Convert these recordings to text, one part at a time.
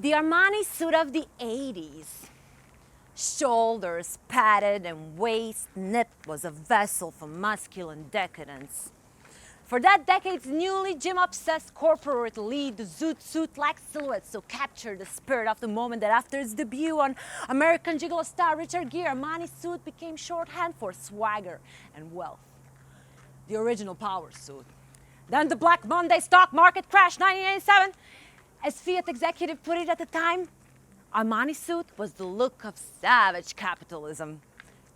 The Armani suit of the 80s. Shoulders padded and waist knit was a vessel for masculine decadence. For that decade's newly gym-obsessed corporate lead, the zoot suit-like silhouette so captured the spirit of the moment that after its debut on American Gigolo star Richard Gere, Armani suit became shorthand for swagger and wealth. The original power suit. Then the Black Monday stock market crash 1987. As Fiat executive put it at the time, Armani suit was the look of savage capitalism.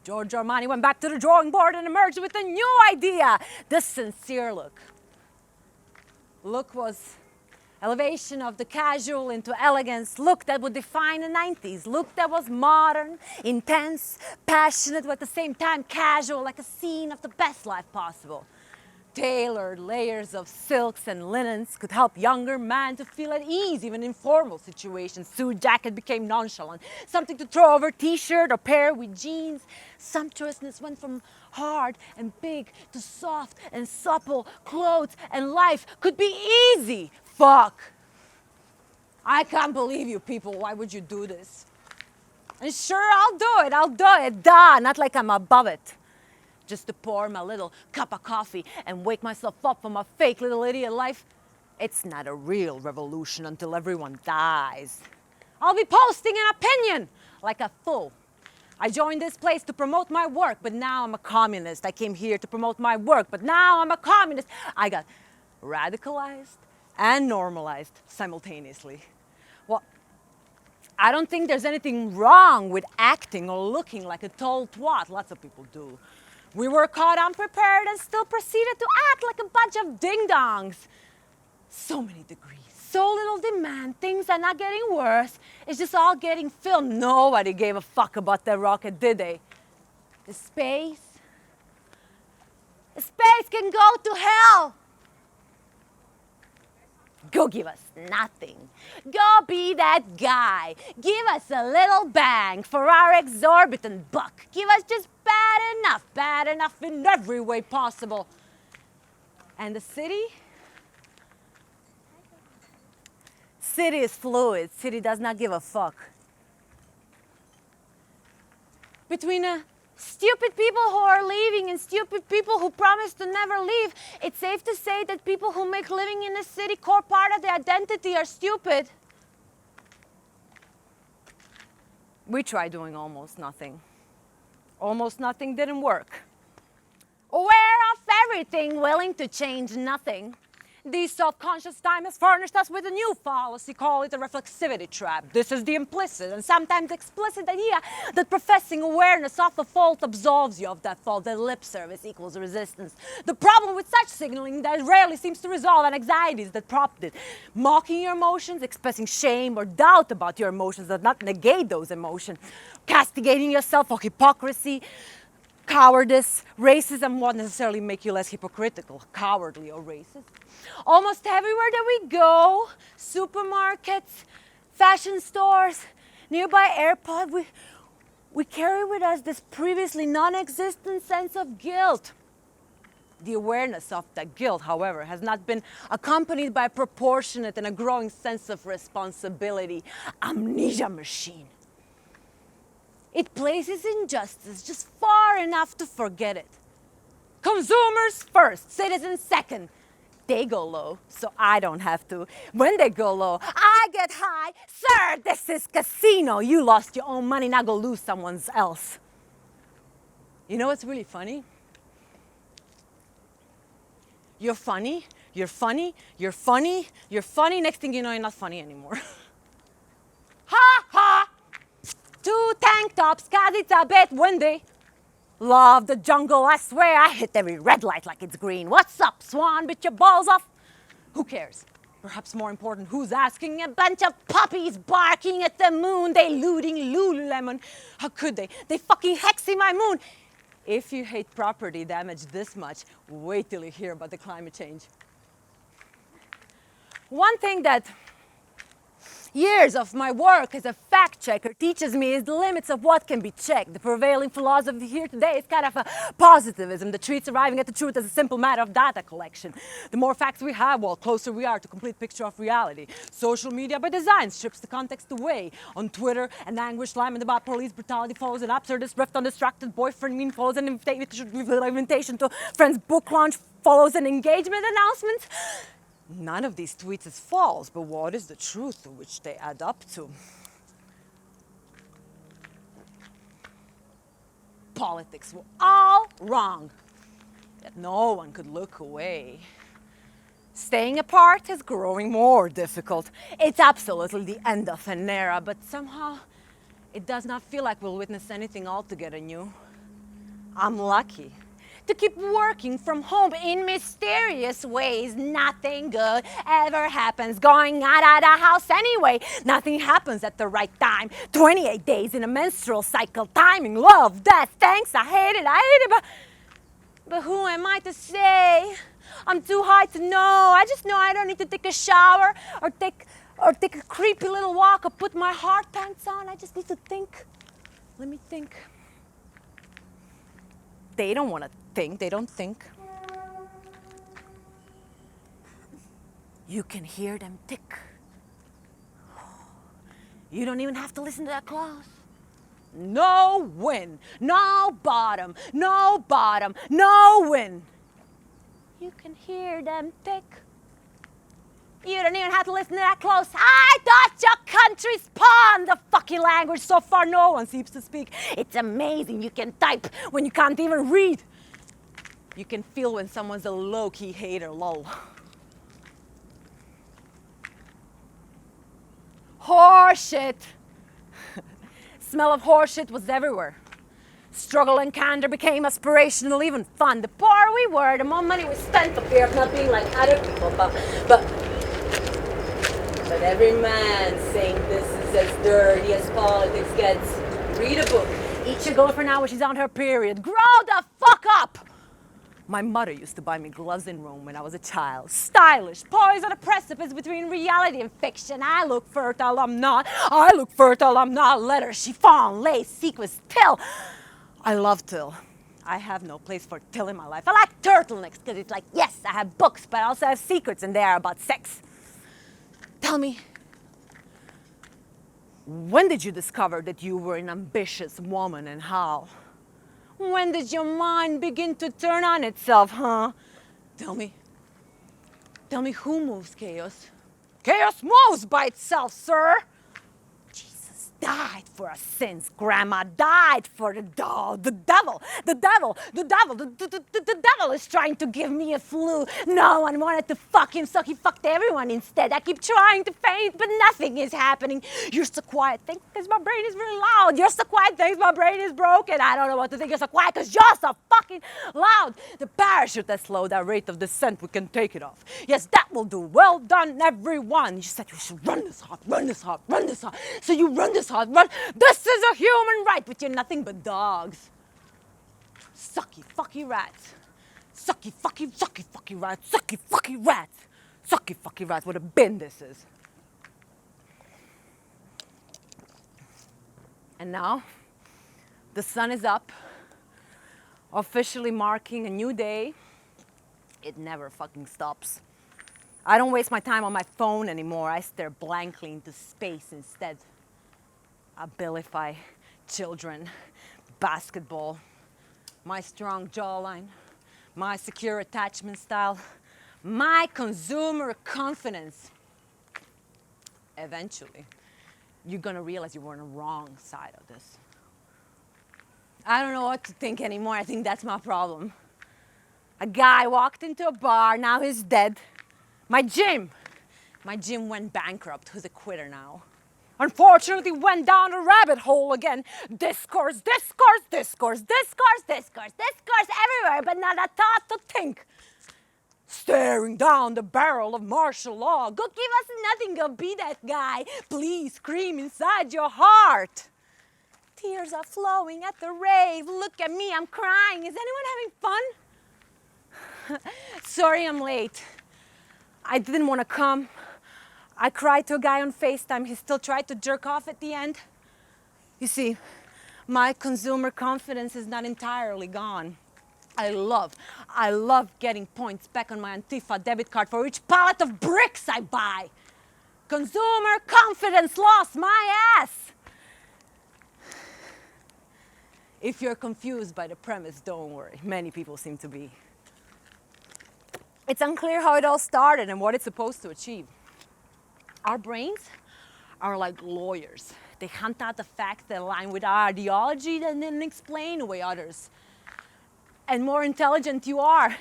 Giorgio Armani went back to the drawing board and emerged with a new idea, the sincere look. Look was elevation of the casual into elegance, look that would define the 90s, look that was modern, intense, passionate, but at the same time casual, like a scene of the best life possible. Tailored layers of silks and linens could help younger men to feel at ease even in formal situations. Suit jacket became nonchalant, something to throw over t-shirt or pair with jeans. Sumptuousness went from hard and big to soft and supple. Clothes and life could be easy. Fuck. I can't believe you people. Why would you do this? And sure, I'll do it. Duh, not like I'm above it. Just to pour my little cup of coffee and wake myself up from my fake little idiot life. It's not a real revolution until everyone dies. I'll be posting an opinion like a fool. I joined this place to promote my work, but now I'm a communist. I came here to promote my work, but now I'm a communist. I got radicalized and normalized simultaneously. Well, I don't think there's anything wrong with acting or looking like a total twat. Lots of people do. We were caught unprepared and still proceeded to act like a bunch of ding-dongs. So many degrees, so little demand, things are not getting worse. It's just all getting filmed. Nobody gave a fuck about that rocket, did they? The space can go to hell. Go give us nothing. Go be that guy. Give us a little bang for our exorbitant buck. Give us just bad enough in every way possible. And the city? City is fluid. City does not give a fuck. Between stupid people who are leaving and stupid people who promise to never leave, it's safe to say that people who make living in the city core part of their identity are stupid. We tried doing almost nothing. Almost nothing didn't work. Aware of everything, willing to change nothing. This self-conscious time has furnished us with a new fallacy, call it a reflexivity trap. This is the implicit and sometimes explicit idea that professing awareness of a fault absolves you of that fault, that lip service equals resistance. The problem with such signaling that it rarely seems to resolve an anxieties that prompt it. Mocking your emotions, expressing shame or doubt about your emotions does not negate those emotions. Castigating yourself for hypocrisy, cowardice, racism won't necessarily make you less hypocritical, cowardly or racist. Almost everywhere that we go, supermarkets, fashion stores, nearby airport, we carry with us this previously non-existent sense of guilt. The awareness of that guilt, however, has not been accompanied by a proportionate and a growing sense of responsibility. Amnesia machine. It places injustice just far enough to forget it. Consumers first, citizens second. They go low, so I don't have to. When they go low, I get high. Sir, this is casino. You lost your own money, now go lose someone else. You know what's really funny? You're funny, you're funny, you're funny, you're funny. Next thing you know, you're not funny anymore. Ha ha! 2 tank tops, cause it's a bit windy. Love the jungle, I swear I hit every red light like it's green. What's up, swan? Bit your balls off? Who cares? Perhaps more important, who's asking? A bunch of puppies barking at the moon. They looting Lululemon. How could they? They fucking hexing my moon. If you hate property damage this much, wait till you hear about the climate change. One thing that Years of my work as a fact checker teaches me is the limits of what can be checked. The prevailing philosophy here today is kind of a positivism that treats arriving at the truth as a simple matter of data collection. The more facts we have, well, closer we are to a complete picture of reality. Social media by design strips the context away. On Twitter, an anguished lament about police brutality follows an absurdist rift on distracted boyfriend mean follows an invitation to friend's book launch follows an engagement announcement. None of these tweets is false, but what is the truth to which they add up to? Politics were all wrong, yet no one could look away. Staying apart is growing more difficult. It's absolutely the end of an era, but somehow it does not feel like we'll witness anything altogether new. I'm lucky to keep working from home in mysterious ways. Nothing good ever happens going out of the house anyway. Nothing happens at the right time. 28 days in a menstrual cycle, timing, love, death, thanks, I hate it, but who am I to say? I'm too high to know. I just know I don't need to take a shower or take a creepy little walk or put my hard pants on. I just need to think. Let me think. They don't want to think. They don't think. You can hear them tick. You don't even have to listen to that close. No wind, no bottom, no bottom, no wind. You can hear them tick. You don't even have to listen to that close. I thought your country spawned the fucking language. So far no one seems to speak. It's amazing you can type when you can't even read. You can feel when someone's a low-key hater, lol. Horseshit. Smell of horseshit was everywhere. Struggle and candor became aspirational, even fun. The poorer we were, the more money we spent for fear of not being like other people. But every man saying this is as dirty as politics gets. Read a book. Eat your girlfriend now when she's on her period. Grow the fuck up! My mother used to buy me gloves in Rome when I was a child. Stylish, poised on a precipice between reality and fiction. I look fertile, I'm not. I look fertile, I'm not. Leather, chiffon, lace, sequins, till. I love till. I have no place for till in my life. I like turtlenecks because it's like, yes, I have books, but I also have secrets and they are about sex. Tell me, when did you discover that you were an ambitious woman and how? When did your mind begin to turn on itself, huh? Tell me who moves chaos? Chaos moves by itself, sir. Jesus died for our sins. Grandma died for the devil is trying to give me a flu. No one wanted to fuck him, so he fucked everyone instead. I keep trying to faint, but nothing is happening. You're so quiet, think because my brain is very loud. You're so quiet, thinks my brain is broken. I don't know what to think. You're so quiet because you're so fucking loud. The parachute has slowed our rate of descent. We can take it off. Yes, that will do. Well done, everyone. You said you should run this hard, run this hard, run this hard. So you run this hard, run. This is a human right, but you're nothing but dogs. Sucky, fucky rats. Sucky, fucky rats. Sucky, fucky rats. Sucky, fucky rats. What a bin this is. And now, the sun is up, officially marking a new day. It never fucking stops. I don't waste my time on my phone anymore. I stare blankly into space instead. I abilify children, basketball, my strong jawline, my secure attachment style, my consumer confidence. Eventually, you're gonna realize you were on the wrong side of this. I don't know what to think anymore. I think that's my problem. A guy walked into a bar, now he's dead. My gym went bankrupt. Who's a quitter now? Unfortunately, went down a rabbit hole again. Discourse everywhere, but not a thought to think. Staring down the barrel of martial law. Go give us nothing, go be that guy. Please scream inside your heart. Tears are flowing at the rave. Look at me, I'm crying. Is anyone having fun? Sorry I'm late. I didn't want to come. I cried to a guy on FaceTime. He still tried to jerk off at the end. You see, my consumer confidence is not entirely gone. I love getting points back on my Antifa debit card for each pallet of bricks I buy. Consumer confidence lost my ass. If you're confused by the premise, don't worry. Many people seem to be. It's unclear how it all started and what it's supposed to achieve. Our brains are like lawyers. They hunt out the facts that align with our ideology and then explain away others. And more intelligent you are,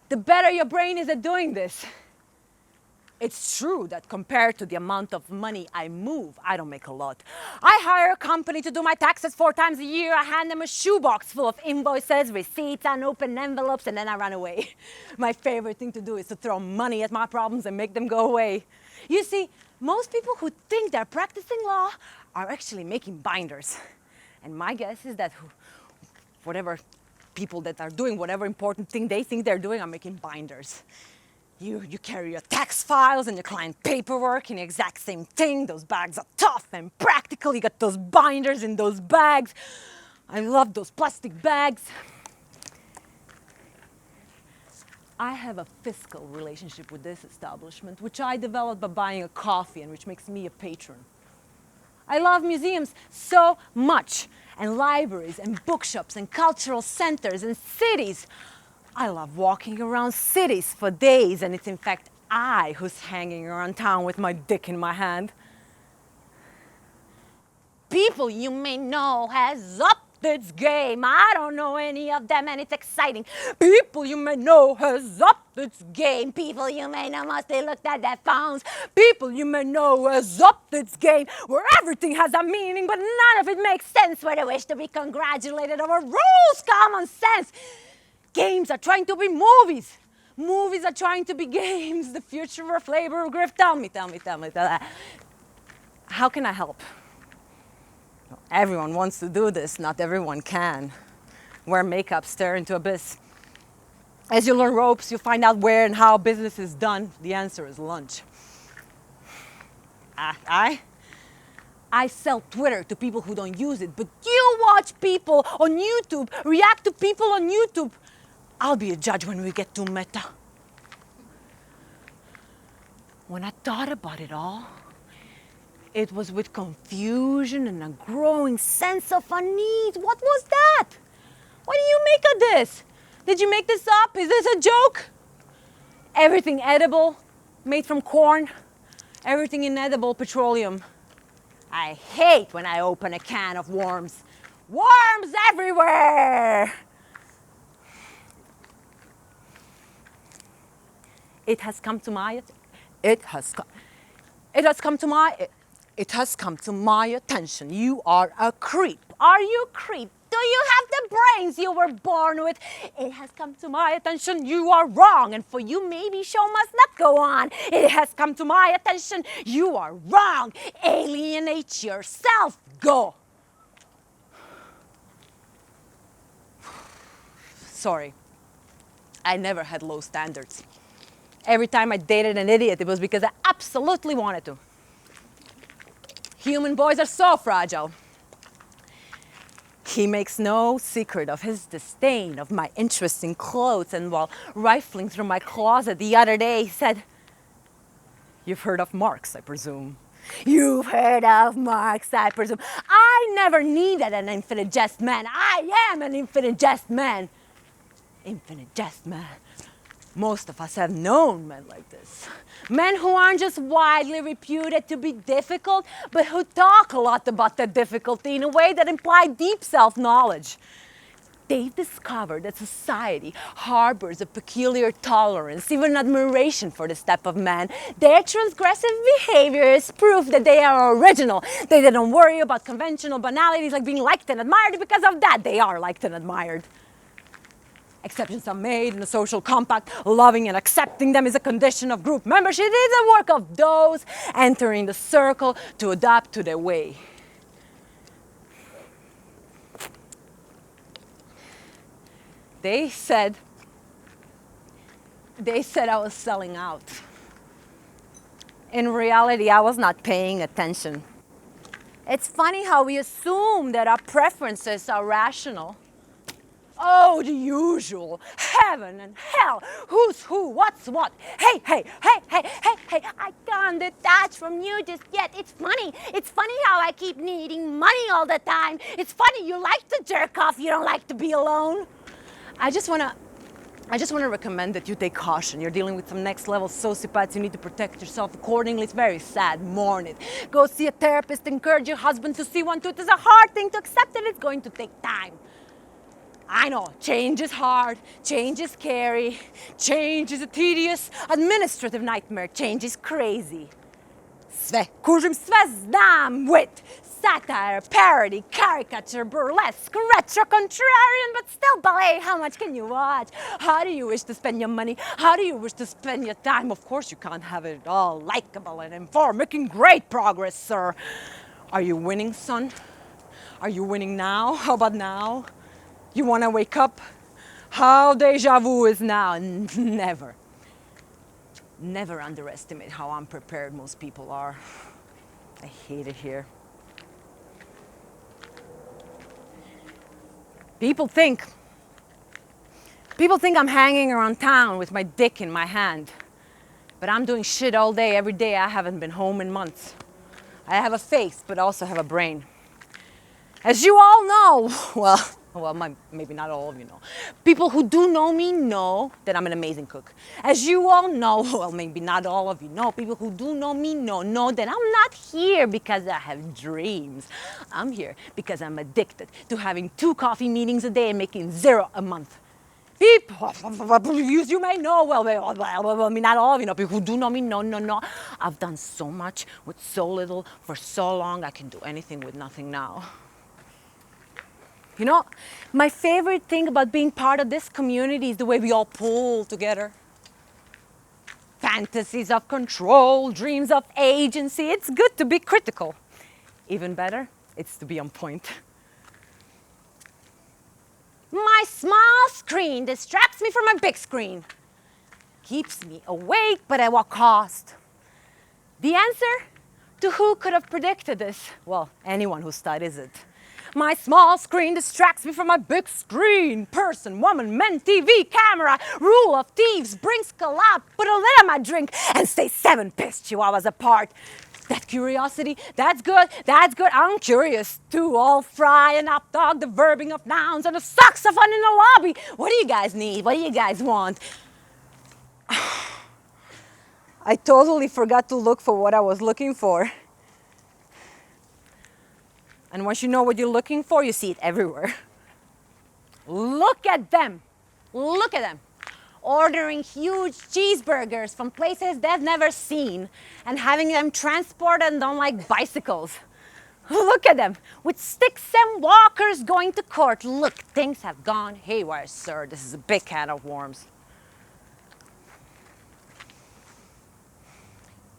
the better your brain is at doing this. It's true that compared to the amount of money I move, I don't make a lot. I hire a company to do my taxes 4 times a year. I hand them a shoebox full of invoices, receipts, unopened envelopes, and then I run away. My favorite thing to do is to throw money at my problems and make them go away. You see, most people who think they're practicing law are actually making binders. And my guess is that whatever people that are doing whatever important thing they think they're doing are making binders. You carry your tax files and your client paperwork in the exact same thing. Those bags are tough and practical. You got those binders in those bags. I love those plastic bags. I have a fiscal relationship with this establishment, which I developed by buying a coffee and which makes me a patron. I love museums so much, and libraries and bookshops and cultural centers and cities. I love walking around cities for days, and it's in fact I who's hanging around town with my dick in my hand. People you may know has upped its game. I don't know any of them, and it's exciting. People you may know has upped its game. People you may know mostly looked at their phones. People you may know has upped its game, where everything has a meaning, but none of it makes sense, where they wish to be congratulated over rules, common sense. Games are trying to be movies. Movies are trying to be games. The future of our flavor of grift. Tell me. How can I help? Everyone wants to do this. Not everyone can. Wear makeup, stare into abyss. As you learn ropes, you find out where and how business is done. The answer is lunch. I sell Twitter to people who don't use it, but you watch people on YouTube, react to people on YouTube. I'll be a judge when we get to meta. When I thought about it all, it was with confusion and a growing sense of unease. What was that? What do you make of this? Did you make this up? Is this a joke? Everything edible, made from corn. Everything inedible, petroleum. I hate when I open a can of worms. Worms everywhere! It has come to my attention. You are a creep. Are you a creep? Do you have the brains you were born with? It has come to my attention. You are wrong, and for you, maybe show must not go on. It has come to my attention. You are wrong. Alienate yourself. Go. Sorry. I never had low standards. Every time I dated an idiot, it was because I absolutely wanted to. Human boys are so fragile. He makes no secret of his disdain of my interest in clothes, and while rifling through my closet the other day, he said, "You've heard of Marx, I presume." You've heard of Marx, I presume. I never needed an infinite jest man. I am an infinite jest man. Infinite jest man. Most of us have known men like this. Men who aren't just widely reputed to be difficult, but who talk a lot about their difficulty in a way that implies deep self-knowledge. They've discovered that society harbors a peculiar tolerance, even admiration for this type of man. Their transgressive behavior is proof that they are original. They don't worry about conventional banalities like being liked and admired. Because of that, they are liked and admired. Exceptions are made in the social compact. Loving and accepting them is a condition of group membership. It is a work of those entering the circle to adapt to their way. They said I was selling out. In reality, I was not paying attention. It's funny how we assume that our preferences are rational. Oh, the usual. Heaven and hell. Who's who? What's what? Hey, hey, hey, hey, hey, hey. I can't detach from you just yet. It's funny. It's funny how I keep needing money all the time. It's funny you like to jerk off. You don't like to be alone. I just want to recommend that you take caution. You're dealing with some next level sociopaths. You need to protect yourself accordingly. It's very sad. Mourn it. Go see a therapist. Encourage your husband to see one too. It is a hard thing to accept and it's going to take time. I know, change is hard, change is scary, change is a tedious administrative nightmare, change is crazy. Sve, kužim, sve znam, wit, satire, parody, caricature, burlesque, retro, contrarian, but still ballet. How much can you watch? How do you wish to spend your money? How do you wish to spend your time? Of course you can't have it all likable and informed, making great progress, sir. Are you winning, son? Are you winning now? How about now? You want to wake up? How deja vu is now. Never. Never underestimate how unprepared most people are. I hate it here. People think I'm hanging around town with my dick in my hand. But I'm doing shit all day, every day. I haven't been home in months. I have a face, but also have a brain. As you all know, maybe not all of you know. People who do know me know that I'm an amazing cook. As you all know, maybe not all of you know, people who do know me know that I'm not here because I have dreams. I'm here because I'm addicted to having 2 coffee meetings a day and making 0 a month. People, you may know, not all of you know, people who do know me know. I've done so much with so little for so long, I can do anything with nothing now. You know, my favorite thing about being part of this community is the way we all pull together. Fantasies of control, dreams of agency. It's good to be critical. Even better, it's to be on point. My small screen distracts me from my big screen. Keeps me awake, but at what cost? The answer to who could have predicted this? Well, anyone who studies it. My small screen distracts me from my big screen. Person, woman, men, TV, camera, rule of thieves, brings collab, put a lid on my drink, and stay 7 pissed chihuahuas apart. That curiosity, that's good. I'm curious too. All fry and up dog, the verbing of nouns, and a saxophone in the lobby. What do you guys need? What do you guys want? I totally forgot to look for what I was looking for. And once you know what you're looking for, you see it everywhere. Look at them. Look at them. Ordering huge cheeseburgers from places they've never seen and having them transported on like bicycles. Look at them. With sticks and walkers going to court. Look, things have gone haywire, sir. This is a big can of worms.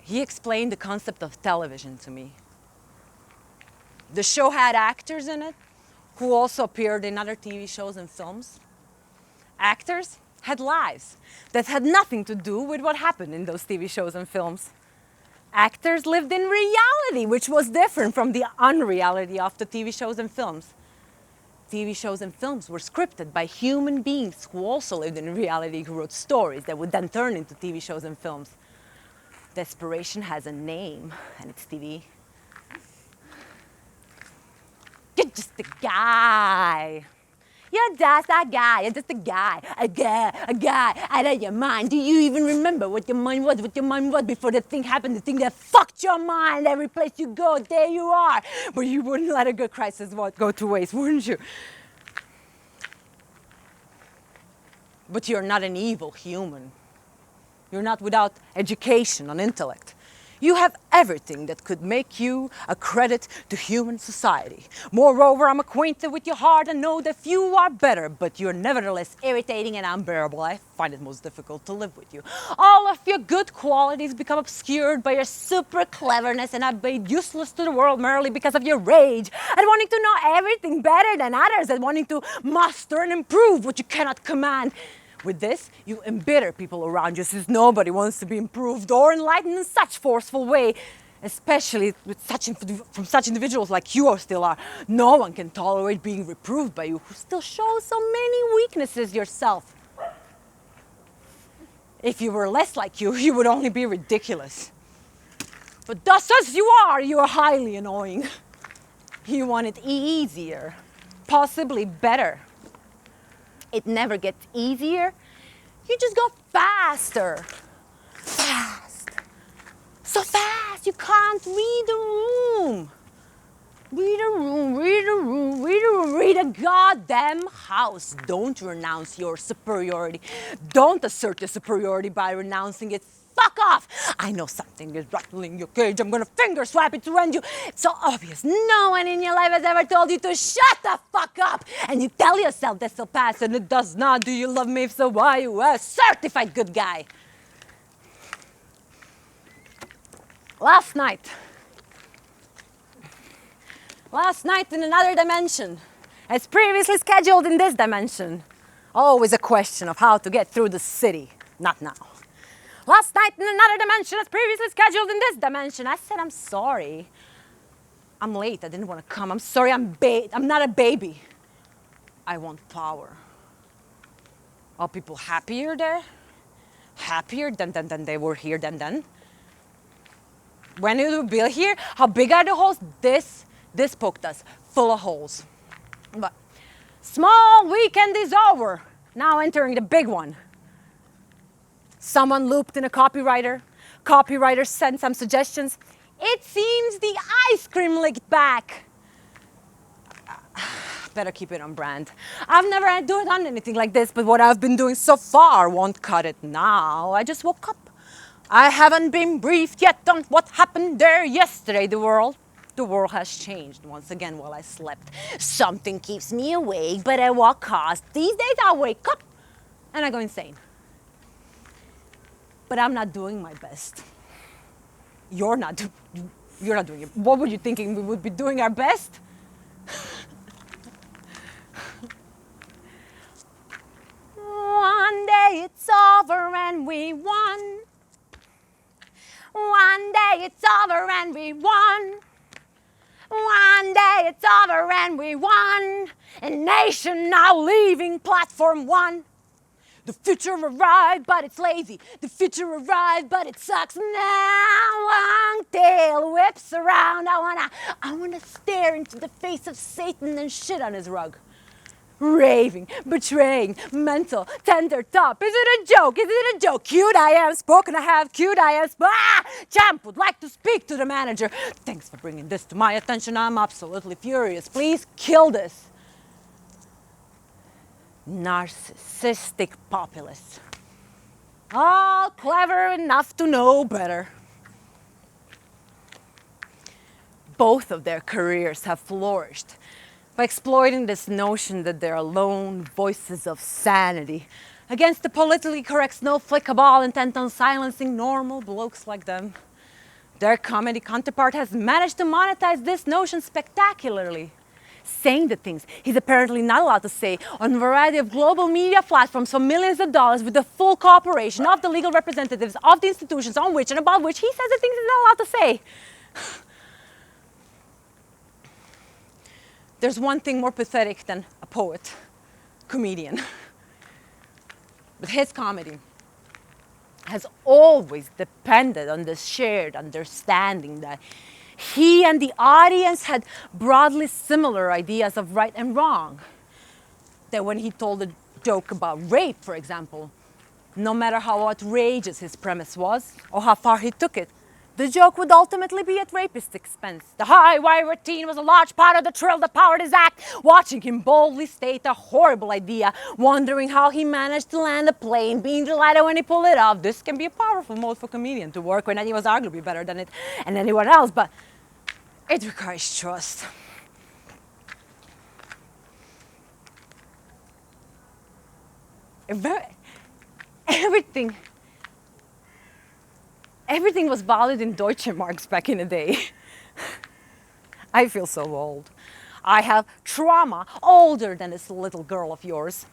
He explained the concept of television to me. The show had actors in it who also appeared in other TV shows and films. Actors had lives that had nothing to do with what happened in those TV shows and films. Actors lived in reality, which was different from the unreality of the TV shows and films. TV shows and films were scripted by human beings who also lived in reality, who wrote stories that would then turn into TV shows and films. Desperation has a name, and it's TV. You're just a guy. You're just a guy. You're just a guy. A guy. Out of your mind. Do you even remember what your mind was? What your mind was before that thing happened? The thing that fucked your mind. Every place you go, there you are. But you wouldn't let a good crisis go to waste, wouldn't you? But you're not an evil human. You're not without education and intellect. You have everything that could make you a credit to human society. Moreover, I'm acquainted with your heart and know that few are better, but you're nevertheless irritating and unbearable. I find it most difficult to live with you. All of your good qualities become obscured by your super cleverness and are made useless to the world merely because of your rage at wanting to know everything better than others, at wanting to master and improve what you cannot command. With this, you embitter people around you since nobody wants to be improved or enlightened in such forceful way, especially with from such individuals like you still are. No one can tolerate being reproved by you, who still show so many weaknesses yourself. If you were less like you would only be ridiculous. But thus as you are highly annoying. You want it easier, possibly better. It never gets easier. You just go faster. Fast. So fast you can't read the room. Read a room, read a room, read a room, read a goddamn house. Don't renounce your superiority. Don't assert your superiority by renouncing it. Fuck off! I know something is rattling your cage. I'm gonna finger swap it to end you. It's so obvious. No one in your life has ever told you to shut the fuck up. And you tell yourself this will pass and it does not. Do you love me? If so, why are you a certified good guy? Last night in another dimension, as previously scheduled in this dimension. Always a question of how to get through the city, not now. Last night in another dimension, as previously scheduled in this dimension, I said I'm sorry. I'm late, I didn't want to come. I'm sorry, I'm not a baby. I want power. Are people happier there? Happier than they were here then? When it was built here, how big are the holes? This poked us, full of holes. But small weekend is over. Now entering the big one. Someone looped in a copywriter. Copywriter sent some suggestions. It seems the ice cream licked back. Better keep it on brand. I've never done anything like this, but what I've been doing so far won't cut it now. I just woke up. I haven't been briefed yet on what happened there yesterday. The world has changed once again while I slept. Something keeps me awake, but at what cost? These days I wake up and I go insane. But I'm not doing my best. You're not doing it. What were you thinking? We would be doing our best? One day it's over and we won. One day it's over and we won. One day it's over and we won. A nation now leaving platform one. The future arrived, but it's lazy. The future arrived, but it sucks. Now long tail whips around. I wanna stare into the face of Satan and shit on his rug. Raving, betraying, mental, tender top. Is it a joke? Is it a joke? Cute I am, spoken I have, cute I am. Champ would like to speak to the manager. Thanks for bringing this to my attention. I'm absolutely furious. Please kill this. Narcissistic populists. All clever enough to know better. Both of their careers have flourished by exploiting this notion that they're lone voices of sanity against the politically correct snowflake cabal intent on silencing normal blokes like them. Their comedy counterpart has managed to monetize this notion spectacularly, saying the things he's apparently not allowed to say on a variety of global media platforms for millions of dollars with the full cooperation of the legal representatives of the institutions on which and about which he says the things he's not allowed to say. There's one thing more pathetic than a poet, comedian. But his comedy has always depended on this shared understanding that he and the audience had broadly similar ideas of right and wrong. That when he told a joke about rape, for example, no matter how outrageous his premise was or how far he took it, the joke would ultimately be at rapist's expense. The high wire routine was a large part of the thrill that powered his act, watching him boldly state a horrible idea, wondering how he managed to land a plane, being delighted when he pulled it off. This can be a powerful mode for a comedian to work when he was arguably better than it and anyone else, but it requires trust. Everything was valued in Deutsche Marks back in the day. I feel so old. I have trauma older than this little girl of yours.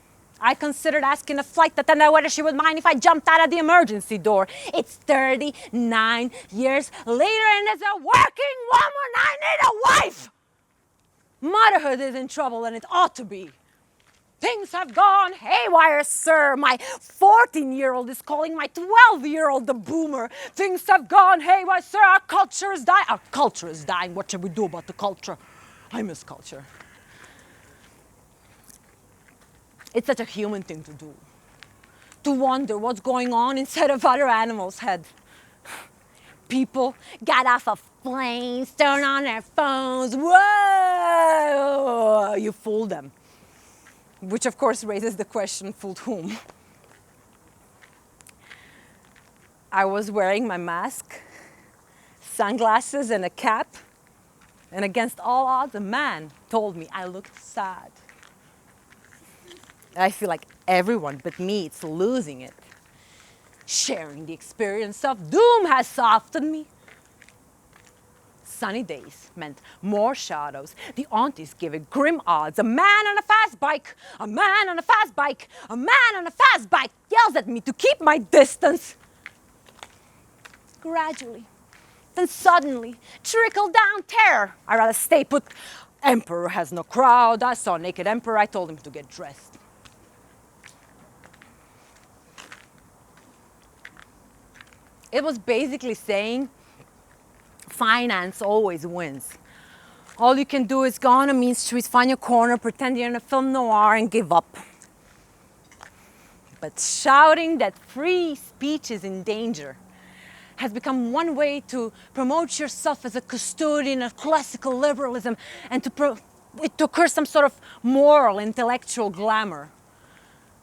I considered asking a flight attendant whether she would mind if I jumped out of the emergency door. It's 39 years later and as a working woman, I need a wife! Motherhood is in trouble and it ought to be. Things have gone haywire, sir. My 14-year-old is calling my 12-year-old the boomer. Things have gone haywire, sir. Our culture is dying. Our culture is dying. What should we do about the culture? I miss culture. It's such a human thing to do. To wonder what's going on inside of other animals' heads. People got off of planes, turned on their phones. Whoa! You fooled them. Which of course raises the question, fooled whom? I was wearing my mask, sunglasses and a cap, and against all odds, a man told me I looked sad. I feel like everyone but me is losing it. Sharing the experience of doom has softened me. Sunny days meant more shadows. The aunties give it grim odds. A man on a fast bike, a man on a fast bike, a man on a fast bike yells at me to keep my distance. Gradually, then suddenly, trickled down terror. I rather stay put. Emperor has no crowd. I saw a naked emperor. I told him to get dressed. It was basically saying, finance always wins. All you can do is go on a mean street, find your corner, pretend you're in a film noir and give up. But shouting that free speech is in danger has become one way to promote yourself as a custodian of classical liberalism and to occur some sort of moral, intellectual glamour.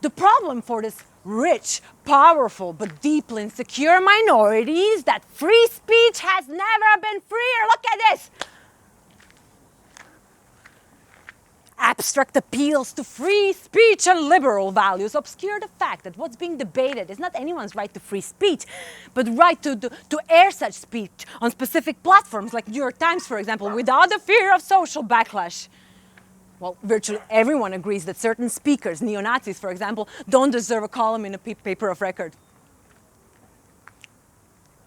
The problem for this rich, powerful, but deeply insecure minority is that free speech has never been freer. Look at this. Abstract appeals to free speech and liberal values obscure the fact that what's being debated is not anyone's right to free speech, but right to air such speech on specific platforms like New York Times, for example, without the fear of social backlash. Well, virtually everyone agrees that certain speakers, neo-Nazis, for example, don't deserve a column in a paper of record.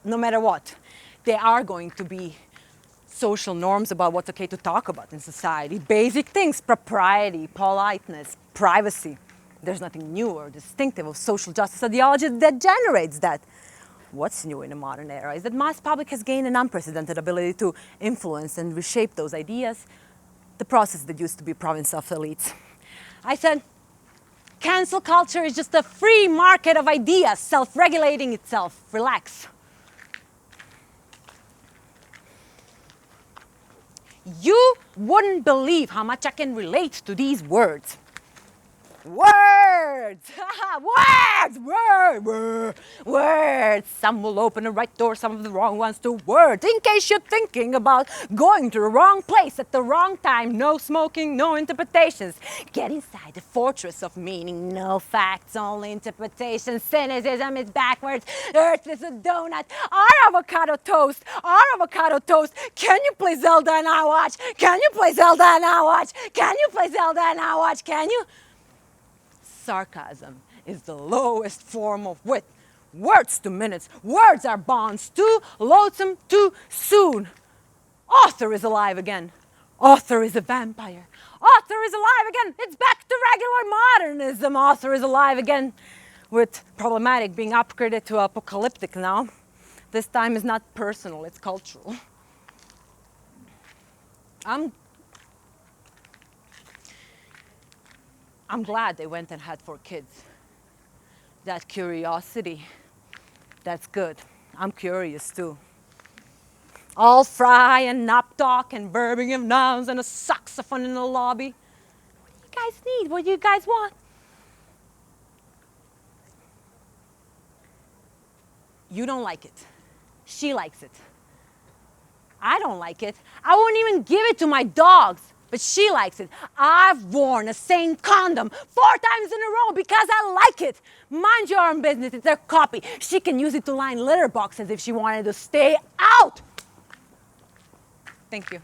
No matter what, there are going to be social norms about what's okay to talk about in society. Basic things, propriety, politeness, privacy. There's nothing new or distinctive of social justice ideology that generates that. What's new in the modern era is that mass public has gained an unprecedented ability to influence and reshape those ideas, the process that used to be province of elites. I said, cancel culture is just a free market of ideas, self-regulating itself. Relax. You wouldn't believe how much I can relate to these words. Words! Words! Some will open the right door, some of the wrong ones to words. In case you're thinking about going to the wrong place at the wrong time, no smoking, no interpretations. Get inside the fortress of meaning, no facts, only interpretations. Cynicism is backwards, Earth is a donut. Our avocado toast! Can you play Zelda and I watch? Can you play Zelda and I watch? Can you play Zelda and I watch? Can you? Sarcasm is the lowest form of wit. Words to minutes. Words are bonds. Too loathsome, too soon. Author is alive again. Author is a vampire. Author is alive again. It's back to regular modernism. Author is alive again. With problematic being upgraded to apocalyptic now. This time is not personal, it's cultural. I'm glad they went and had 4 kids. That curiosity, that's good. I'm curious too. All fry and nap talk and Birmingham nouns and a saxophone in the lobby. What do you guys need? What do you guys want? You don't like it. She likes it. I don't like it. I won't even give it to my dogs. But she likes it. I've worn a same condom 4 times in a row because I like it. Mind your own business, it's her copy. She can use it to line litter boxes if she wanted to stay out. Thank you.